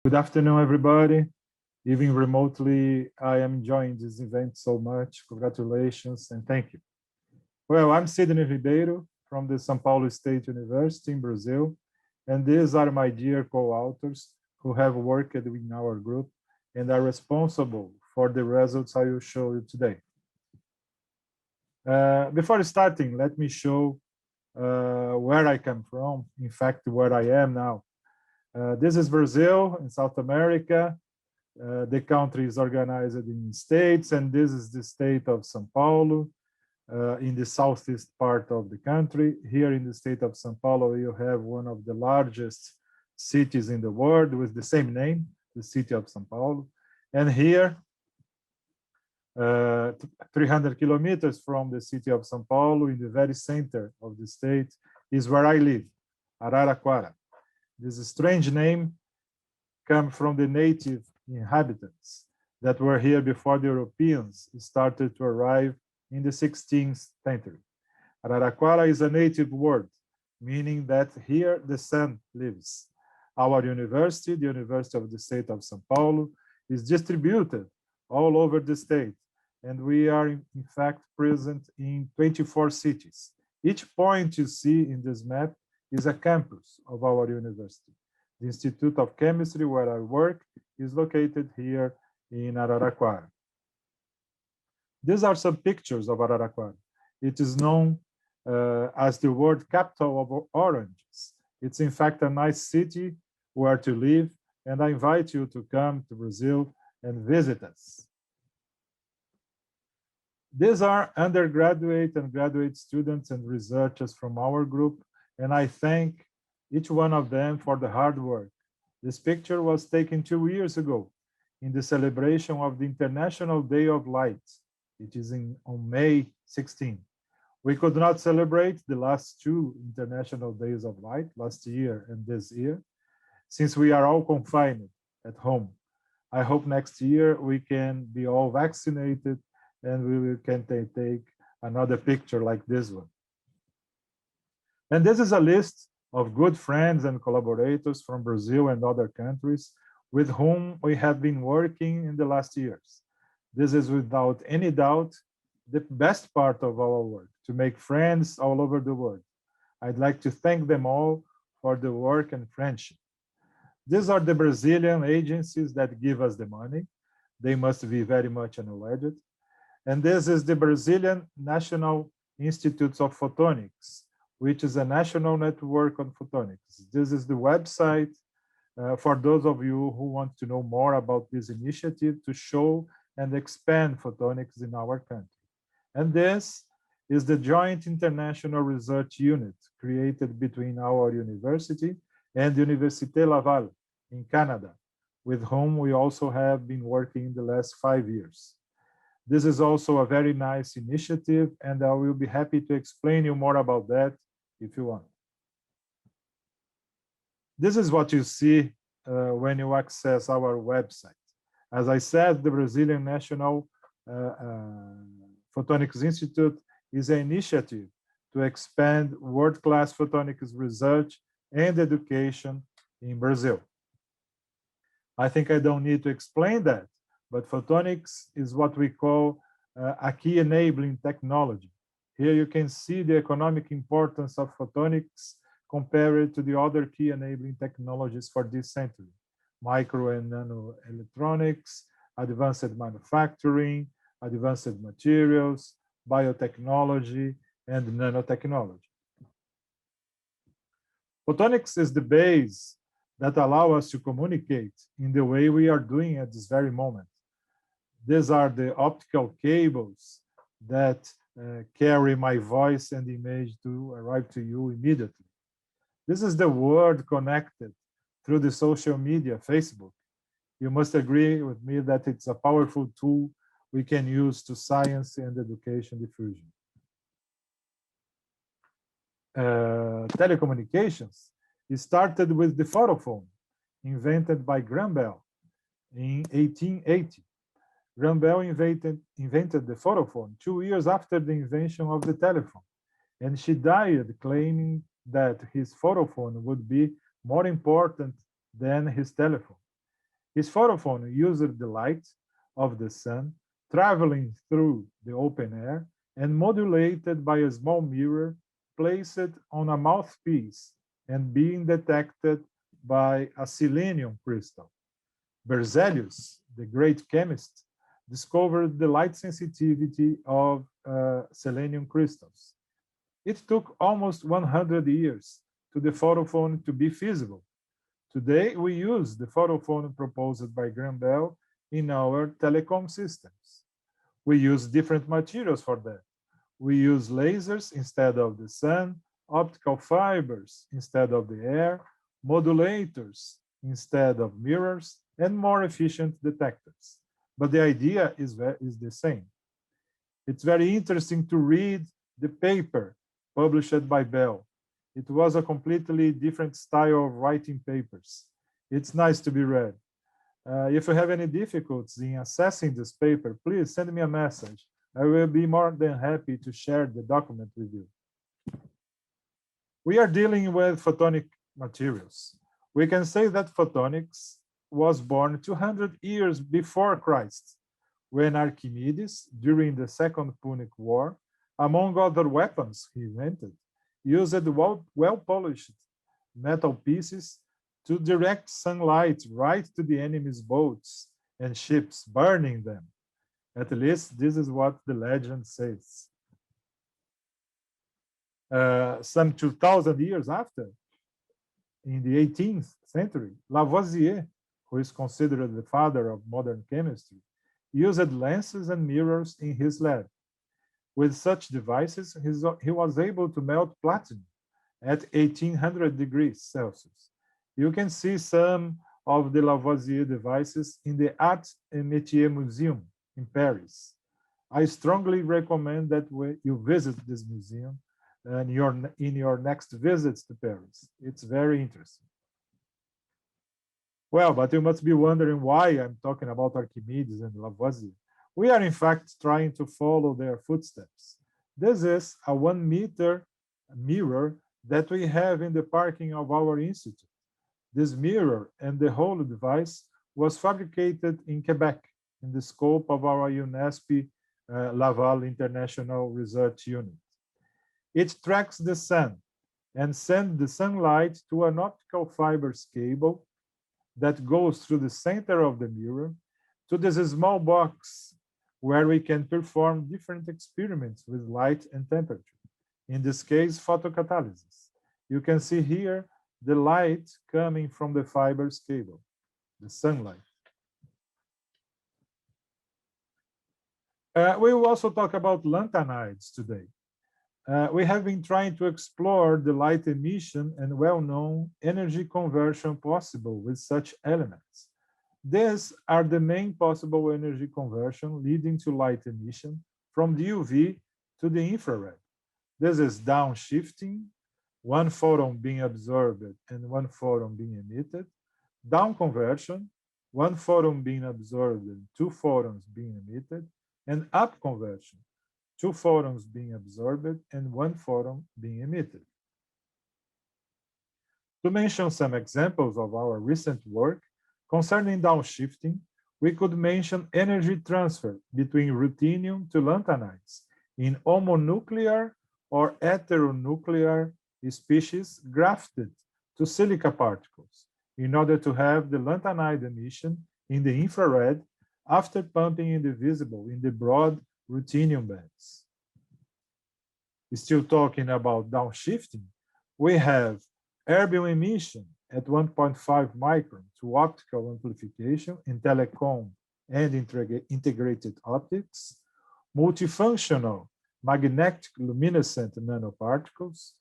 Good afternoon, everybody. Even remotely, I am enjoying this event so much. Congratulations and thank you. Well, I'm Sidney Ribeiro from the Sao Paulo State University in Brazil, and these are my dear co-authors who have worked in our group and are responsible for the results I will show you today. Before starting, let me show where I come from, in fact, where I am now. This is Brazil in South America. The country is organized in states, and this is the state of Sao Paulo in the southeast part of the country. Here in the state of Sao Paulo, you have one of the largest cities in the world with the same name, the city of Sao Paulo. And here, 300 kilometers from the city of Sao Paulo, in the very center of the state, is where I live, Araraquara. This strange name comes from the native inhabitants that were here before the Europeans started to arrive in the 16th century. Araraquara is a native word, meaning that here the sun lives. Our university, the University of the State of Sao Paulo, is distributed all over the state, and we are in fact present in 24 cities. Each point you see in this map is a campus of our university. The Institute of Chemistry, where I work, is located here in Araraquara. These are some pictures of Araraquara. It is known as the world capital of oranges. It's in fact a nice city where to live, and I invite you to come to Brazil and visit us. These are undergraduate and graduate students and researchers from our group, and I thank each one of them for the hard work. This picture was taken 2 years ago in the celebration of the International Day of Light. It is on May 16. We could not celebrate the last 2 International Days of Light, last year and this year, since we are all confined at home. I hope next year we can be all vaccinated and we can take another picture like this one. And this is a list of good friends and collaborators from Brazil and other countries with whom we have been working in the last years. This is without any doubt the best part of our work, to make friends all over the world. I'd like to thank them all for the work and friendship. These are the Brazilian agencies that give us the money. They must be very much acknowledged. And this is the Brazilian National Institutes of Photonics, which is a national network on photonics. This is the website for those of you who want to know more about this initiative to show and expand photonics in our country. And this is the joint international research unit created between our university and Université Laval in Canada, with whom we also have been working in the last 5 years. This is also a very nice initiative, and I will be happy to explain you more about that if you want. This is what you see when you access our website. As I said, the Brazilian National Photonics Institute is an initiative to expand world-class photonics research and education in Brazil. I think I don't need to explain that, but photonics is what we call a key enabling technology. Here you can see the economic importance of photonics compared to the other key enabling technologies for this century: micro and nano electronics, advanced manufacturing, advanced materials, biotechnology, and nanotechnology. Photonics is the base that allows us to communicate in the way we are doing at this very moment. These are the optical cables that carry my voice and image to arrive to you immediately. This is the world connected through the social media, Facebook. You must agree with me that it's a powerful tool we can use to science and education diffusion. Telecommunications started with the photophone, invented by Graham Bell in 1880. Graham Bell invented the photophone 2 years after the invention of the telephone, and she died claiming that his photophone would be more important than his telephone. His photophone used the light of the sun traveling through the open air and modulated by a small mirror placed on a mouthpiece and being detected by a selenium crystal. Berzelius, the great chemist, discovered the light sensitivity of selenium crystals. It took almost 100 years to the photophone to be feasible. Today, we use the photophone proposed by Graham Bell in our telecom systems. We use different materials for that. We use lasers instead of the sun, optical fibers instead of the air, modulators instead of mirrors, and more efficient detectors. But the idea is the same. It's very interesting to read the paper published by Bell. It was a completely different style of writing papers. It's nice to be read. If you have any difficulties in accessing this paper, please send me a message. I will be more than happy to share the document with you. We are dealing with photonic materials. We can say that photonics was born 200 years before Christ, when Archimedes, during the Second Punic War, among other weapons he invented, used well-polished metal pieces to direct sunlight right to the enemy's boats and ships, burning them. At least this is what the legend says. Some 2,000 years after, in the 18th century, Lavoisier, who is considered the father of modern chemistry, used lenses and mirrors in his lab. With such devices, he was able to melt platinum at 1800 degrees Celsius. You can see some of the Lavoisier devices in the Art et Métier Museum in Paris. I strongly recommend that you visit this museum and in your next visits to Paris. It's very interesting. Well, but you must be wondering why I'm talking about Archimedes and Lavoisier. We are in fact trying to follow their footsteps. This is a 1 meter mirror that we have in the parking of our institute. This mirror and the whole device was fabricated in Quebec in the scope of our UNESCO Laval International Research Unit. It tracks the sun and sends the sunlight to an optical fibers cable that goes through the center of the mirror to this small box where we can perform different experiments with light and temperature. In this case, photocatalysis. You can see here the light coming from the fibers cable, the sunlight. We will also talk about lanthanides today. We have been trying to explore the light emission and well-known energy conversion possible with such elements. These are the main possible energy conversion leading to light emission from the UV to the infrared. This is downshifting, one photon being absorbed and one photon being emitted. Down conversion, one photon being absorbed and two photons being emitted. And up conversion, two photons being absorbed and one photon being emitted. To mention some examples of our recent work concerning downshifting, we could mention energy transfer between ruthenium to lanthanides in homonuclear or heteronuclear species grafted to silica particles in order to have the lanthanide emission in the infrared after pumping in the visible in the broad ruthenium bands. Still talking about downshifting, we have Airbnb Emission at 1.5 micron to optical amplification in telecom and integrated optics, multifunctional magnetic luminescent nanoparticles,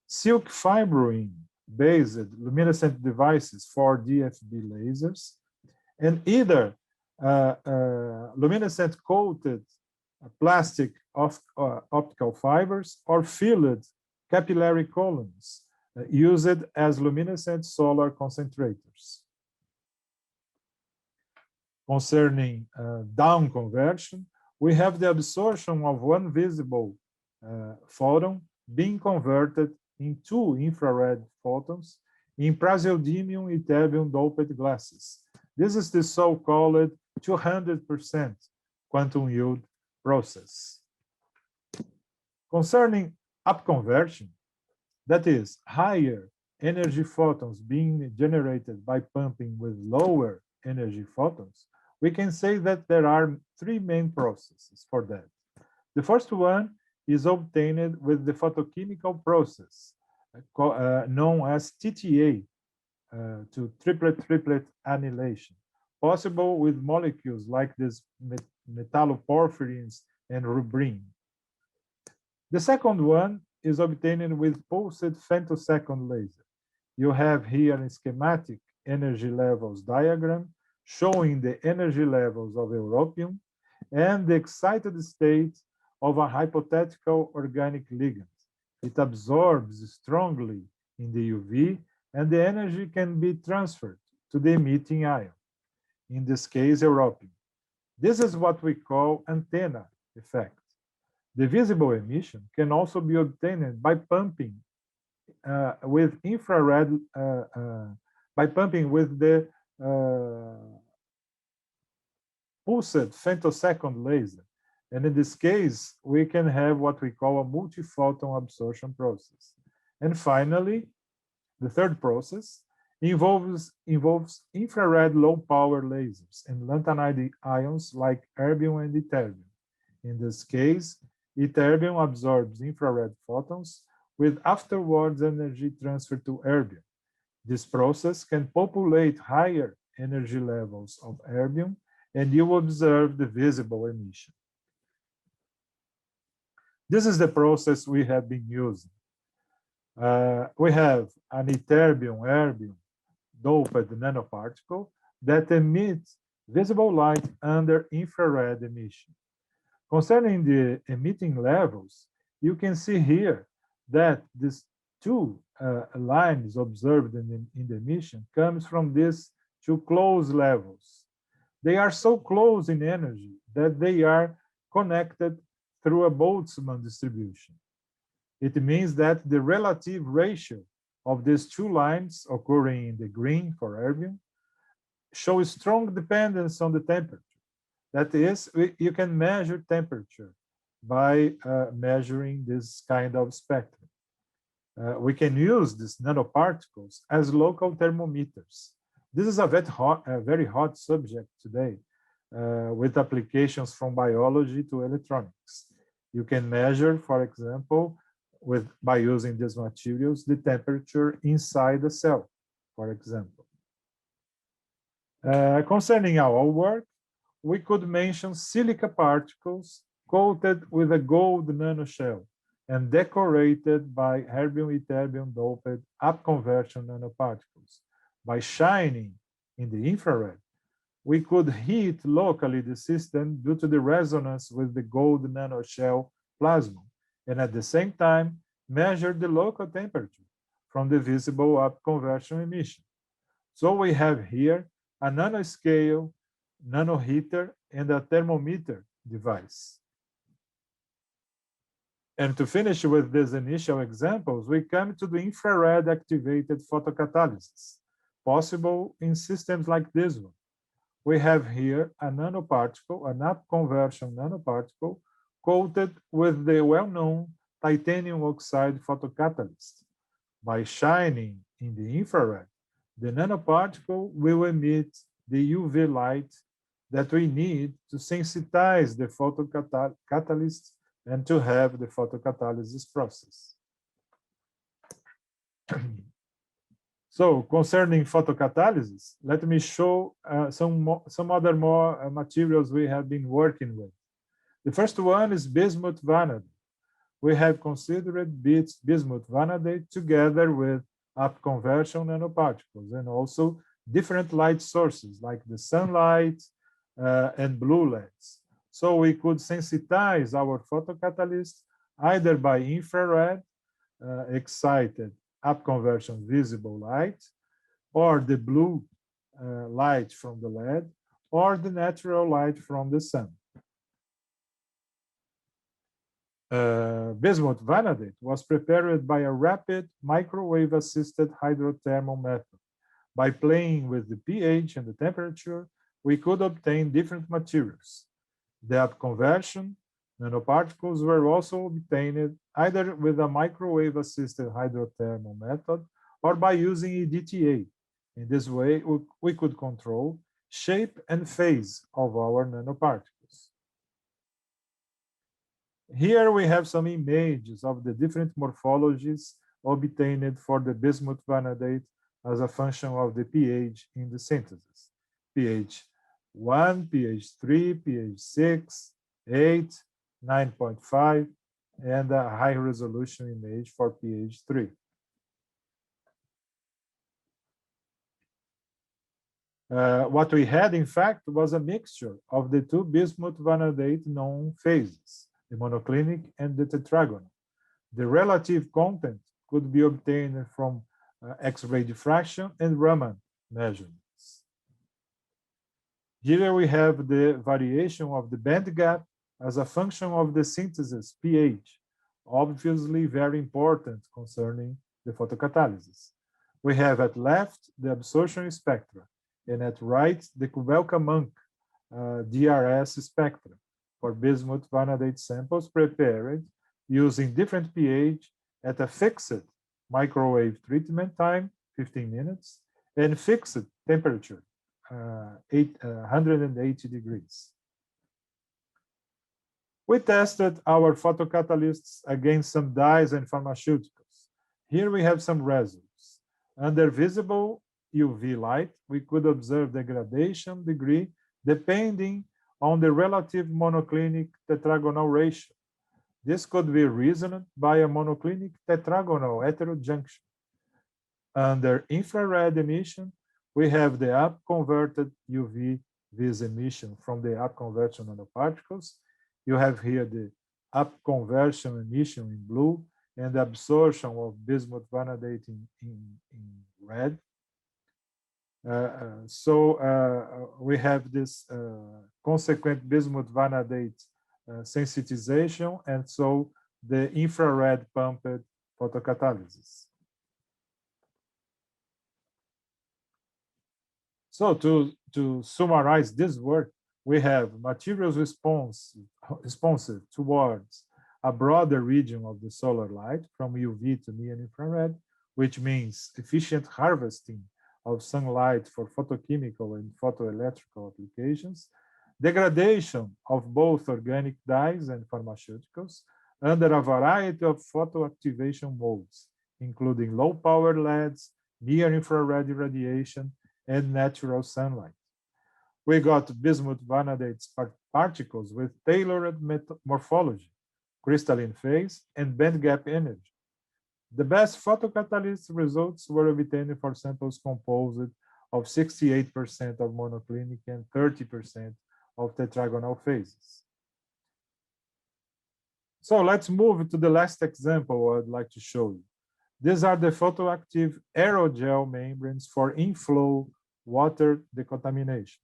silk fibrin-based luminescent devices for DFB lasers, and either luminescent coated plastic of optical fibers or filled capillary columns used as luminescent solar concentrators. Concerning down conversion, we have the absorption of one visible photon being converted in two infrared photons in praseodymium ytterbium doped glasses This is the so-called 200% quantum yield process. Concerning upconversion, that is, higher energy photons being generated by pumping with lower energy photons, we can say that there are three main processes for that. The first one is obtained with the photochemical process, known as TTA, to triplet annihilation, possible with molecules like this metalloporphyrins and rubrin. The second one is obtained with pulsed femtosecond laser. You have here a schematic energy levels diagram showing the energy levels of europium and the excited state of a hypothetical organic ligand. It absorbs strongly in the UV, and the energy can be transferred to the emitting ion, in this case, europium. This is what we call antenna effect. The visible emission can also be obtained by pumping with infrared, by pumping with the pulsed femtosecond laser. And in this case, we can have what we call a multi-photon absorption process. And finally, the third process involves infrared low-power lasers and lanthanide ions like erbium and ytterbium. In this case, ytterbium absorbs infrared photons with afterwards energy transfer to erbium. This process can populate higher energy levels of erbium, and you observe the visible emission. This is the process we have been using. We have an ytterbium-erbium doped nanoparticle that emits visible light under infrared emission. Concerning the emitting levels, you can see here that these two lines observed in the emission comes from these two close levels. They are so close in energy that they are connected through a Boltzmann distribution. It means that the relative ratio of these two lines occurring in the green for erbium shows strong dependence on the temperature. That is, you can measure temperature by measuring this kind of spectrum. We can use these nanoparticles as local thermometers. This is a very hot subject today with applications from biology to electronics. You can measure, for example, by using these materials, the temperature inside the cell, for example. Concerning our work, we could mention silica particles coated with a gold nanoshell and decorated by erbium-ytterbium doped upconversion nanoparticles. By shining in the infrared, we could heat locally the system due to the resonance with the gold nanoshell plasma, and at the same time measure the local temperature from the visible upconversion emission. So we have here a nanoscale nanoheater and a thermometer device. And to finish with these initial examples, we come to the infrared activated photocatalysis, possible in systems like this one. We have here a nanoparticle, an upconversion nanoparticle, coated with the well-known titanium oxide photocatalyst. By shining in the infrared, the nanoparticle will emit the UV light that we need to sensitize the photocatalyst and to have the photocatalysis process. So, concerning photocatalysis, let me show some other materials we have been working with. The first one is bismuth vanadate. We have considered bismuth vanadate together with upconversion nanoparticles and also different light sources like the sunlight and blue LEDs. So we could sensitize our photocatalyst either by infrared excited upconversion visible light, or the blue light from the LED, or the natural light from the sun. Bismuth vanadate was prepared by a rapid microwave-assisted hydrothermal method By playing with the pH and the temperature, we could obtain different materials. Depth conversion, nanoparticles were also obtained either with a microwave-assisted hydrothermal method or by using EDTA. In this way, we could control shape and phase of our nanoparticles. Here we have some images of the different morphologies obtained for the bismuth vanadate as a function of the pH in the synthesis. pH 1, pH 3, pH 6, 8, 9.5, and a high resolution image for pH 3. What we had, in fact, was a mixture of the two bismuth vanadate known phases, the monoclinic and the tetragonal. The relative content could be obtained from X-ray diffraction and Raman measurements. Here we have the variation of the band gap as a function of the synthesis pH, obviously very important concerning the photocatalysis. We have at left the absorption spectra, and at right the Kubelka-Munk DRS spectra for bismuth vanadate samples prepared using different pH at a fixed microwave treatment time, 15 minutes, and fixed temperature, 180 degrees. We tested our photocatalysts against some dyes and pharmaceuticals. Here we have some results. Under visible UV light, we could observe degradation degree depending on the relative monoclinic tetragonal ratio. This could be reasoned by a monoclinic tetragonal heterojunction. Under infrared emission, we have the up-converted UV-vis emission from the up-conversion nanoparticles. You have here the up-conversion emission in blue and the absorption of bismuth vanadate in red. We have this consequent bismuth vanadate sensitization, and so the infrared pumped photocatalysis. So to summarize this work, we have materials responsive towards a broader region of the solar light from UV to near infrared, which means efficient harvesting of sunlight for photochemical and photoelectrical applications, degradation of both organic dyes and pharmaceuticals under a variety of photoactivation modes, including low-power LEDs, near-infrared irradiation, and natural sunlight. We got bismuth vanadate particles with tailored morphology, crystalline phase, and band gap energy. The best photocatalyst results were obtained for samples composed of 68% of monoclinic and 30% of tetragonal phases. So let's move to the last example I'd like to show you. These are the photoactive aerogel membranes for inflow water decontamination.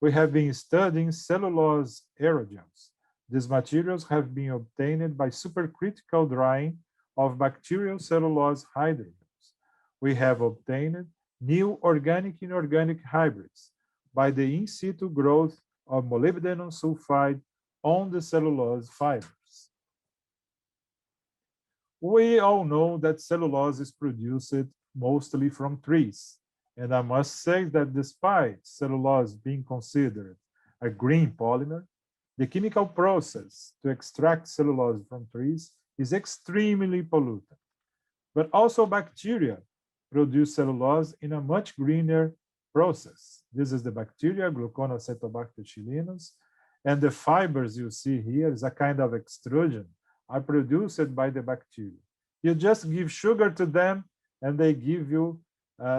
We have been studying cellulose aerogels. These materials have been obtained by supercritical drying of bacterial cellulose hydrogels. We have obtained new organic-inorganic hybrids by the in situ growth of molybdenum sulfide on the cellulose fibers. We all know that cellulose is produced mostly from trees, and I must say that despite cellulose being considered a green polymer, the chemical process to extract cellulose from trees is extremely pollutant. But also bacteria produce cellulose in a much greener process. This is the bacteria, Gluconacetobacter chilenus, and the fibers you see here is a kind of extrusion are produced by the bacteria. You just give sugar to them and they give you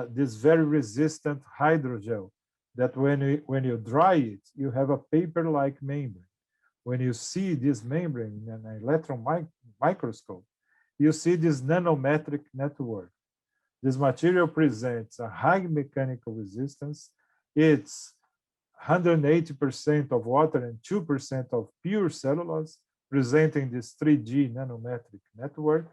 this very resistant hydrogel that when you dry it, you have a paper-like membrane. When you see this membrane in an electron microscope, you see this nanometric network. This material presents a high mechanical resistance. It's 180% of water and 2% of pure cellulose, presenting this 3D nanometric network.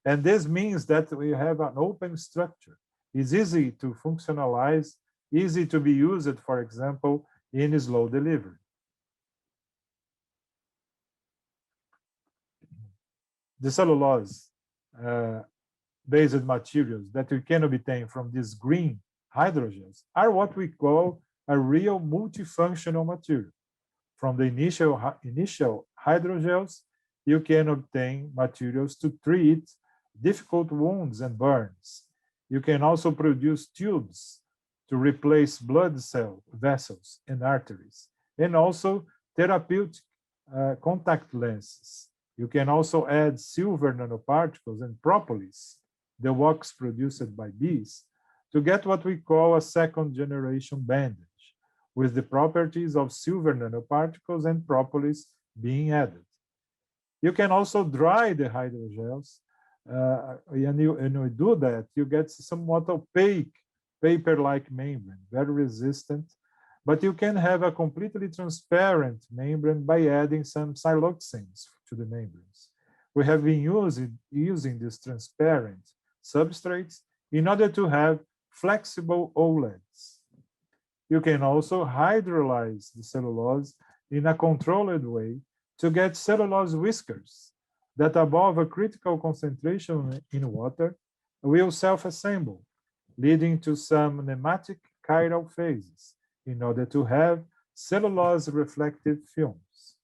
And this means that we have an open structure. is easy to functionalize, easy to be used, for example, in slow delivery. The cellulose based materials that we can obtain from these green hydrogels are what we call a real multifunctional material. From the initial hydrogels, you can obtain materials to treat difficult wounds and burns. You can also produce tubes to replace blood cell vessels and arteries, and also therapeutic contact lenses. You can also add silver nanoparticles and propolis, the wax produced by bees, to get what we call a second generation bandage, with the properties of silver nanoparticles and propolis being added. You can also dry the hydrogels, and you do that, you get somewhat opaque paper-like membrane, very resistant, but you can have a completely transparent membrane by adding some siloxanes to the membranes. We have been using these transparent substrates in order to have flexible OLEDs. You can also hydrolyze the cellulose in a controlled way to get cellulose whiskers that above a critical concentration in water will self-assemble, leading to some nematic chiral phases in order to have cellulose reflective films.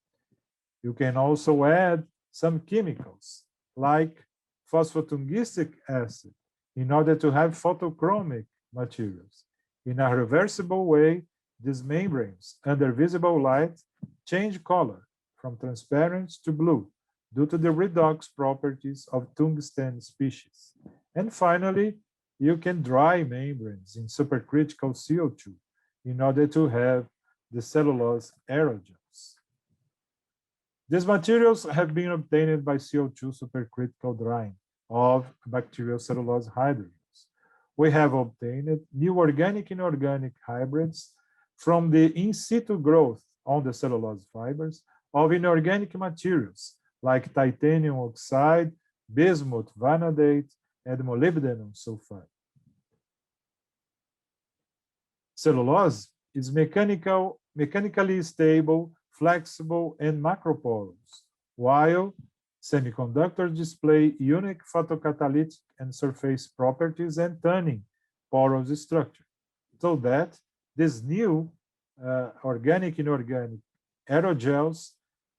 You can also add some chemicals like phosphotungistic acid in order to have photochromic materials. In a reversible way, these membranes under visible light change color from transparent to blue due to the redox properties of tungsten species. And finally, you can dry membranes in supercritical CO2 in order to have the cellulose aerogels. These materials have been obtained by CO2 supercritical drying of bacterial cellulose hydrogels. We have obtained new organic-inorganic hybrids from the in situ growth on the cellulose fibers of inorganic materials like titanium oxide, bismuth vanadate, and molybdenum sulfide. Cellulose is mechanically stable, flexible, and macroporous, while semiconductors display unique photocatalytic and surface properties and tanning porous structure, so that these new organic-inorganic aerogels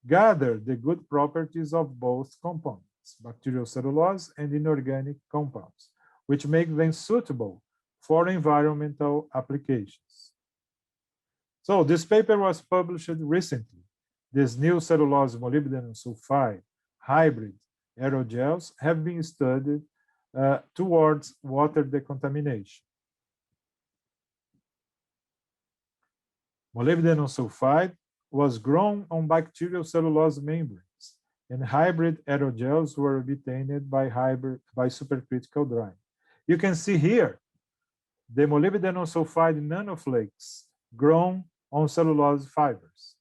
gather the good properties of both components, bacterial cellulose and inorganic compounds, which make them suitable for environmental applications. So this paper was published recently. These new cellulose molybdenum sulfide hybrid aerogels have been studied towards water decontamination. Molybdenum sulfide was grown on bacterial cellulose membranes, and hybrid aerogels were obtained by supercritical drying. You can see here the molybdenum sulfide nanoflakes grown on cellulose fibers.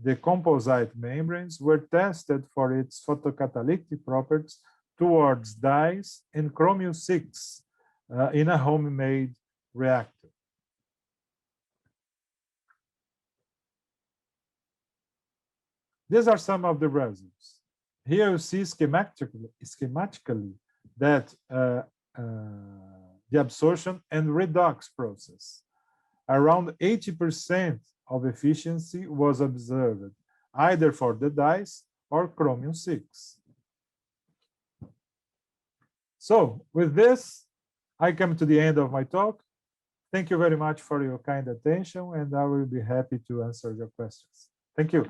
The composite membranes were tested for its photocatalytic properties towards dyes and chromium-6 in a homemade reactor. These are some of the results. Here you see schematically that the absorption and redox process. Around 80% of efficiency was observed, either for the dyes or chromium-6. So with this, I come to the end of my talk. Thank you very much for your kind attention, and I will be happy to answer your questions. Thank you.